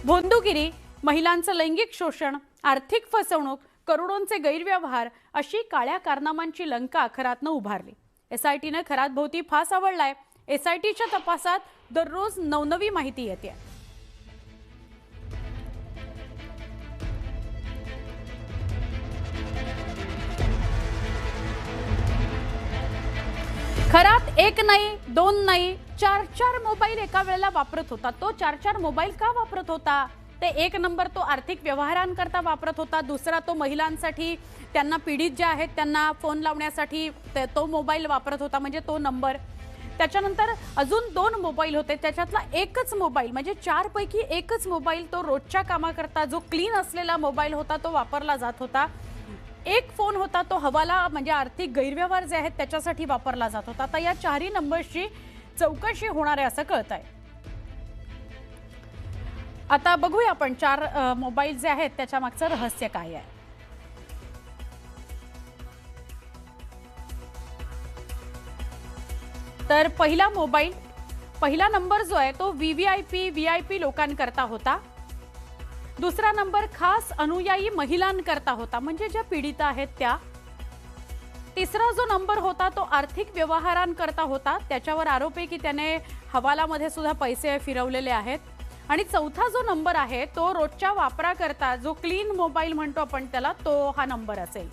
भोंदूगिरी, महिलांचं लैंगिक शोषण, आर्थिक फसवणूक, करोडोंचे गैरव्यवहार अशी काळ्या कारनामांची लंका खरातनं उभारली. एसआयटीनं खरात भोवती फास आवडलाय. एसआयटीच्या तपासात दररोज नवनवी माहिती येते. खरात एक नाही, दोन नाही, चार मोबाईल एका वेळेला वापरत होता. तो चार मोबाईल का वापरत होता? ते एक नंबर तो आर्थिक व्यवहारांकरता वापरत होता. दुसरा तो महिलांसाठी, त्यांना पीडित जे आहेत त्यांना फोन लावण्यासाठी तो मोबाईल वापरत होता, म्हणजे तो नंबर. त्याच्यानंतर अजून 2 मोबाईल होते. त्याच्यातला एकच मोबाईल म्हणजे 4 पैकी एकच मोबाईल तो रोजच्या कामाकरता जो क्लीन असलेला मोबाईल होता तो वापरला जात होता. एक फोन होता तो हवाला म्हणजे आर्थिक गैरव्यवहार जे आहेत त्याच्यासाठी वापरला जात होता. आता या 4ही नंबर्सची चौकशी होणार आहे असं कळत आहे. आता बघूया आपण 4 मोबाईल जे आहेत त्याच्या मागचं रहस्य काय आहे. तर पहिला नंबर जो आहे तो व्हीआयपी लोकांकरता होता. दुसरा नंबर खास अनुयायी महिलांकरता होता, म्हणजे ज्या पीडित आहेत त्या. तिसरा जो नंबर होता तो आर्थिक व्यवहारांकरता होता. त्याच्यावर आरोप आहे की त्याने हवालामध्ये सुद्धा पैसे फिरवलेले आहेत. आणि चौथा जो नंबर आहे तो रोजच्या वापराकरता जो क्लीन मोबाईल म्हणतो आपण त्याला, तो हा नंबर असेल.